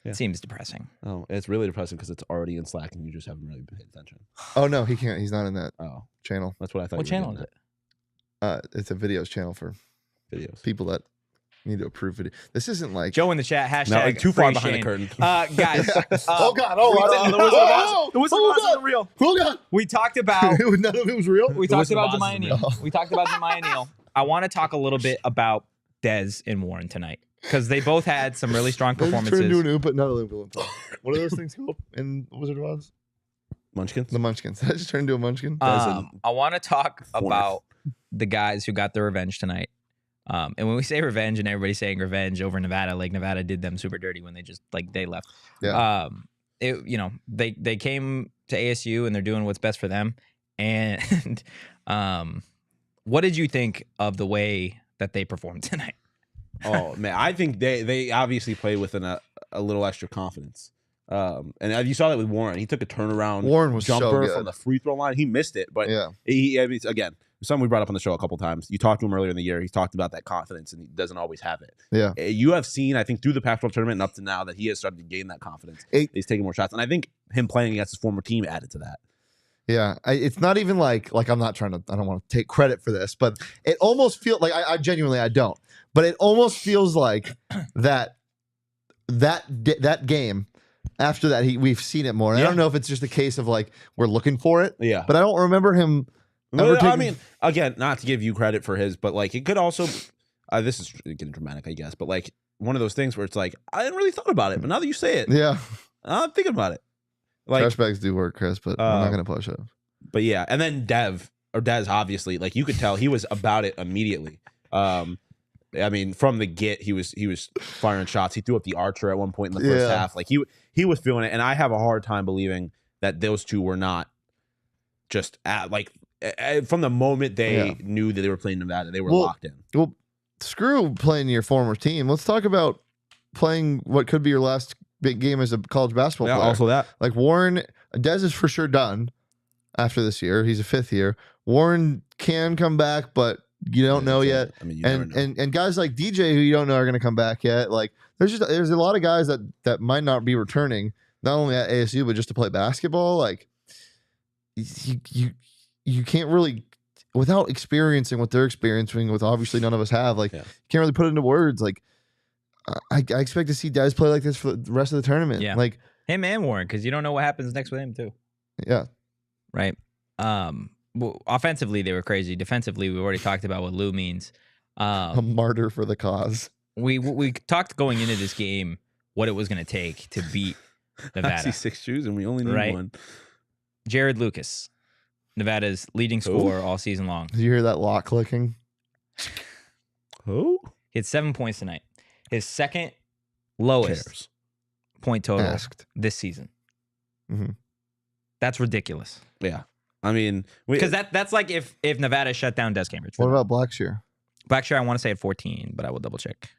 Yeah. Seems depressing. oh, it's really depressing because it's already in Slack and you just haven't really paid attention. Oh no, he can't. He's not in that Oh, channel. that's what I thought. What you were channel is getting it? It's a videos channel for at. Videos. people that need to approve video. This isn't like Joe in the chat, hashtag No, like too far free behind Shane. the curtain. Guys. oh god! Oh, The Wizard of Oz isn't real. Hold on. We talked about None of it was real. We The talked Wizard of about Oz Jamiya is Neal. real. We talked about Jamiya Neal. I want to talk a little bit about Dez and Warren tonight because they both had some really strong They turned into performances. an Oompa, not an Oompa Loompa. What are those things called in Wizard of Oz? Munchkins. The Munchkins. Did I just turn into a Munchkin? I want to talk Foreigner. about the guys who got their revenge tonight. And when we say revenge and everybody's saying revenge over Nevada, like Nevada did them super dirty when they just they left. Yeah. They came to ASU and they're doing what's best for them. And what did you think of the way that they performed tonight? Oh man, I think they obviously played with a little extra confidence. And you saw that with Warren. He took a turnaround Warren was so jumper good. from the free throw line. He missed it, but Yeah. I mean, again, something we brought up on the show a couple times. You talked to him earlier in the year. He's talked about that confidence, and he doesn't always have it. Yeah. You have seen, I think, through the Pac-12 tournament and up to now that he has started to gain that confidence. He's taking more shots, and I think him playing against his former team added to that. Yeah, it's not even like I'm not trying to. I don't want to take credit for this, but it almost feels like I genuinely I don't. But it almost feels like that game. After that, we've seen it more. And I don't know if it's just a case of like we're looking for it. Yeah, but I don't remember him. I mean, again, not to give you credit for his, but like it could also. This is getting dramatic, I guess, but like one of those things where it's like I didn't really thought about it, but now that you say it, Yeah, I'm thinking about it. Like trash bags do work, Chris, but I'm not gonna push it. But yeah, and then Dez, obviously, like you could tell he was about it immediately. I mean, from the get, he was firing shots. He threw up the archer at one point in the first half. Like he was feeling it, and I have a hard time believing that those two were not just from the moment they knew that they were playing Nevada, they were locked in. Well, screw playing your former team. Let's talk about playing what could be your last big game as a college basketball player. Also that. Like Warren, Dez is for sure done after this year. He's a fifth year. Warren can come back, but you don't know yet. I mean, you never know. And guys like DJ who you don't know are going to come back yet. Like there's a lot of guys that might not be returning, not only at ASU but just to play basketball. Like you can't really, without experiencing what they're experiencing, with obviously none of us have. Like can't really put it into words. Like I expect to see Dez play like this for the rest of the tournament. Yeah. Like Him and Warren, because you don't know what happens next with him too. yeah. Right. Well, offensively, they were crazy. Defensively, we already talked about what Lou means. A martyr for the cause. We talked going into this game what it was going to take to beat I Nevada. see 6 shoes, and we only need one. Jared Lucas, Nevada's leading scorer all season long. Did you hear that lock clicking? Who He had 7 points tonight. His second lowest cares? point total Asked. this season. Mhm. That's ridiculous. Yeah, I mean, Because that's like if Nevada shut down Des Cambridge. What about Blackshear? Blackshear, I want to say at 14, but I will double check.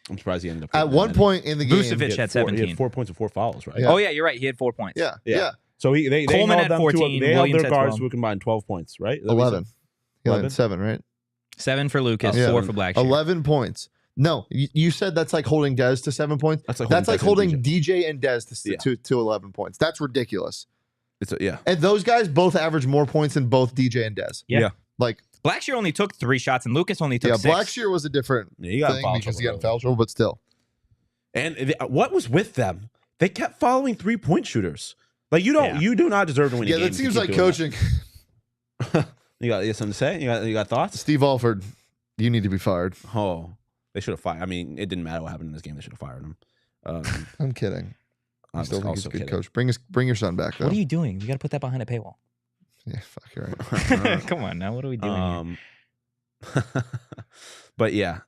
I'm surprised he ended up At one point in the game, Vucevic had 17. He had 4 points and 4 fouls, right? Yeah. Oh, yeah, you're right. He had 4 points. yeah, So they Coleman held had them 14, they held Williams their had guards 12. to a combined 12 points, right? Is that what you 11. said? Yeah, 11? 7, right? 7 for Lucas, Yeah. 4 for Blackshear. 11 points. No, you said that's like holding Des to 7 points. That's like holding DJ. DJ and Des Yeah. to 11 points. That's ridiculous. Yeah. And those guys both average more points than both DJ and Des. Yeah. Like, Blackshear only took 3 shots, and Lucas only took yeah, 6. Blackshear was a different Yeah, you got thing foul because he got in trouble, foul trouble, but still. And what was with them? They kept following 3-point shooters. Like you do not deserve to win. Yeah, a game that if seems you keep like doing coaching. You got something to say? You got thoughts? Steve Alford, you need to be fired. Oh, they should have fired. I mean, it didn't matter what happened in this game. They should have fired him. I'm kidding. I I'm still think he's also a good kidding. coach. Bring your son back though. What are you doing? You got to put that behind a paywall. Yeah, fuck, you're right. Come on now. What are we doing here? But yeah,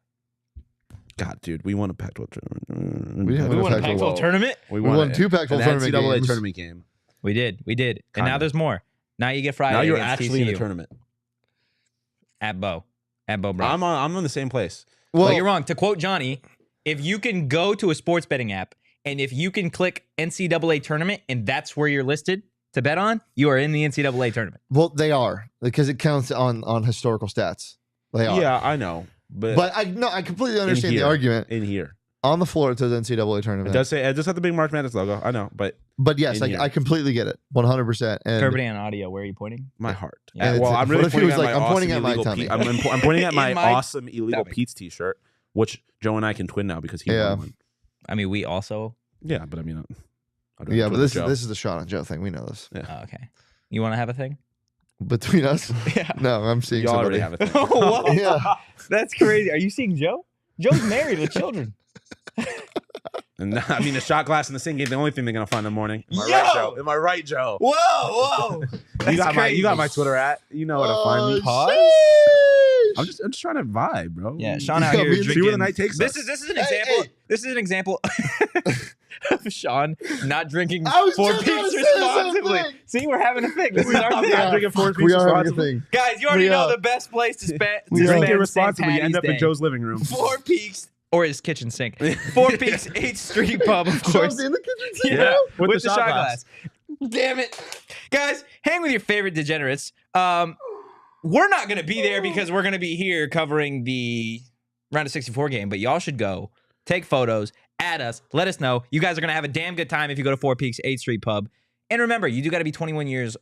God, dude, we won a Pac-12 tournament. We didn't We win won a Pac-12 Pac-12 tournament? We We won it. 2 Pac-12 An tournament NCAA games. tournament game. We did. And now Kinda. there's more. Now you get Friday Now you're against actually in the TCU tournament. at Bo Brown. I'm in the same place. Well, But you're wrong. To quote Johnny, if you can go to a sports betting app and if you can click NCAA tournament and that's where you're listed to bet on, you are in the NCAA tournament. well, they are because it counts on historical stats. They are. Yeah, I know, but I completely understand the here. argument. in here On the floor, it says NCAA it tournament. does say it does have the big March Madness logo. I know, but But yes, in here. I completely get it, 100%. And Turbidity on audio, where are you pointing? my heart. Yeah. Well, I'm really What if he pointing was at like, my I'm pointing awesome at my illegal tummy. I'm pointing at In my my awesome illegal tummy. Pete's t-shirt, which Joe and I can twin now because he Yeah. won one. I mean, we also. Yeah, but I mean, I don't yeah, twin but with this Joe. is the Sean and Joe thing. We know this Oh, okay. You want to have a thing? between us. Yeah. No, I'm seeing Y'all somebody. already have a thing. Oh, wow. Yeah. That's crazy. Are you seeing Joe? Joe's married with children. And I mean, the shot glass and the sink ain't the only thing they're gonna find in the morning. Am I Yo! right, Joe? Am I right, Joe? Whoa. You got my Twitter at. You know where to find me. Pause? I'm just trying to vibe, bro. Yeah, Sean out Yeah, here me- drinking. See where the night takes this us. is an Hey, example. hey. This is an example of Sean not drinking I was 4 just gonna Peaks say the same responsibly. thing. See, we're having a thing. This is our thing. Yeah. drinking 4 We Peaks are having a responsibly. thing. Guys, you already We know are. the best place to spend. We to are. spend Drink St. irresponsibly. You end up in Patty's Joe's living room. Day. 4 Peaks or his kitchen sink. 4 Peaks, 8th Street Pub, of course. Sean's in the kitchen Yeah, too. with the shot glass. Damn it. Guys, hang with your favorite degenerates. We're not going to be there because we're going to be here covering the round of 64 game, but y'all should go, take photos, add us, let us know. You guys are going to have a damn good time if you go to 4 Peaks, 8th Street Pub. And remember, you do got to be 21 years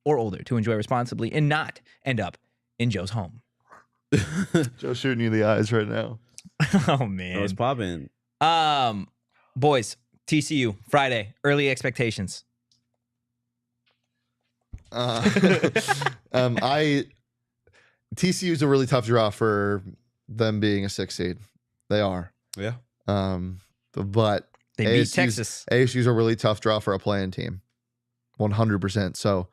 or older to enjoy responsibly and not end up in Joe's home. Joe's shooting you in the eyes right now. Oh, I man. was popping. Boys, TCU, Friday, early expectations. TCU is a really tough draw for them being a 6 seed. They are. Yeah. But They beat ASU's Texas. ASU's a really tough draw for a playing team. 100%. So,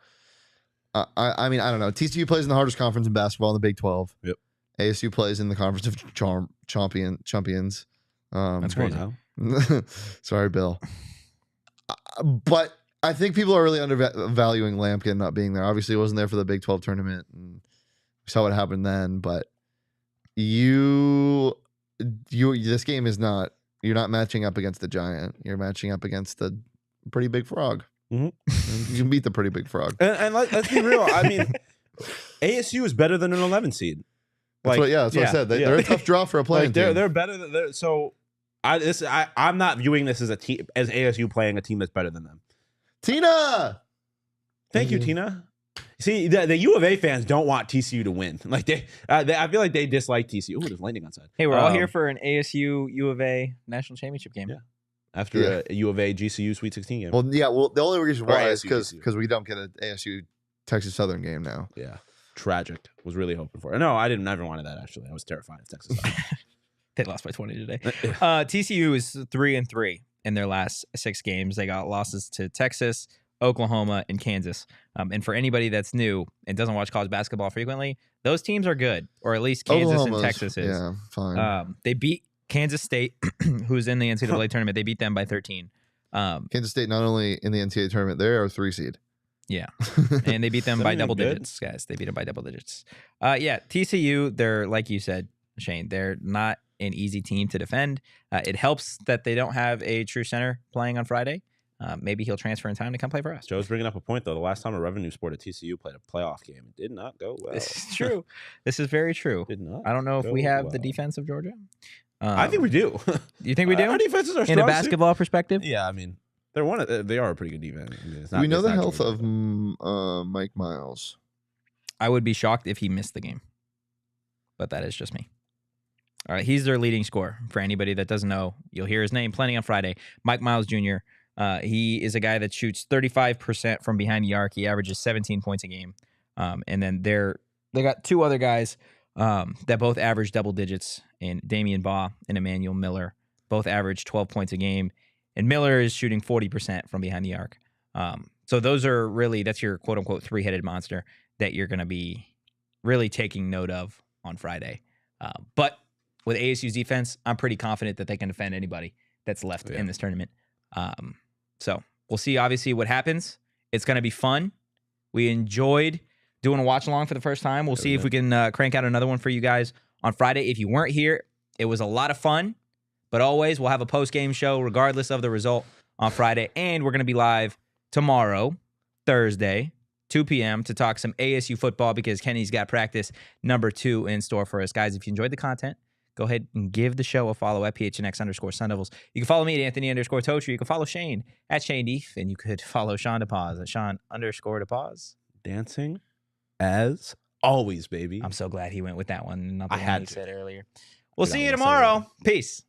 I mean, I don't know. TCU plays in the hardest conference in basketball in the Big 12. Yep. ASU plays in the conference of champions. That's crazy. Sorry, Bill. But I think people are really undervaluing Lampkin not being there. Obviously, he wasn't there for the Big 12 tournament. And we saw what happened then. But this game is not. You're not matching up against the giant. You're matching up against the pretty big frog. Mhm. You can beat the pretty big frog. And let's be real. I mean, ASU is better than an 11 seed. That's what I said. They're a tough draw for a playing team. They're better than so. I'm not viewing this as a team as ASU playing a team that's better than them. Tina. Thank you, Tina. See, the U of A fans don't want TCU to win. Like I feel like they dislike TCU. Ooh, there's lightning outside. Hey, we're all here for an ASU U of A national championship game. Yeah. After a U of A GCU Sweet 16 game. Well, yeah. Well, the only reason why is ASU. because we don't get an ASU Texas Southern game now. Yeah, tragic. Was really hoping for it. No, I didn't. Never wanted that. Actually, I was terrified of Texas. They lost by 20 today. TCU is 3-3 in their last 6 games. They got losses to Texas, Oklahoma, and Kansas. And for anybody that's new and doesn't watch college basketball frequently, those teams are good, or at least Kansas Oklahoma's, and Texas is. Yeah, fine. They beat Kansas State, who's in the NCAA tournament. They beat them by 13. Kansas State not only in the NCAA tournament, they are 3 seed. Yeah, and they beat them by double digits, guys. They beat them by double digits. Yeah, TCU, they're, like you said, Shane, they're not an easy team to defend. It helps that they don't have a true center playing on Friday. Maybe he'll transfer in time to come play for us. Joe's bringing up a point, though. The last time a revenue sport at TCU played a playoff game, it did not go well. This is true. This is very true. Did not. I don't know if we have the well. defense of Georgia. I think we do. You think we do? Our defenses are in strong a basketball perspective? Yeah, I mean, they are a pretty good defense. I mean, Do we know the health Georgia, of Mike Miles? I would be shocked if he missed the game, but that is just me. All right, he's their leading scorer. For anybody that doesn't know, you'll hear his name plenty on Friday. Mike Miles Jr. He is a guy that shoots 35% from behind the arc. He averages 17 points a game. And then they got two other guys that both average double digits, in Damian Baugh and Emmanuel Miller. Both average 12 points a game. And Miller is shooting 40% from behind the arc. So those are really, that's your quote-unquote three-headed monster that you're going to be really taking note of on Friday. But with ASU's defense, I'm pretty confident that they can defend anybody that's left in this tournament. So we'll see, obviously, what happens. It's going to be fun. We enjoyed doing a watch-along for the first time. We'll see if we can crank out another one for you guys on Friday. If you weren't here, it was a lot of fun. But always, we'll have a post-game show regardless of the result on Friday. And we're going to be live tomorrow, Thursday, 2 p.m. to talk some ASU football because Kenny's got practice number 2 in store for us. Guys, if you enjoyed the content, go ahead and give the show a follow at PHNX_Sun Devils. You can follow me at Anthony_Totri. You can follow Shane at Shane Deef. And you could follow Sean DePaz at Sean_DePaz. Dancing as always, baby. I'm so glad he went with that one. Nothing I had he to. said earlier. We'll see you tomorrow. Peace.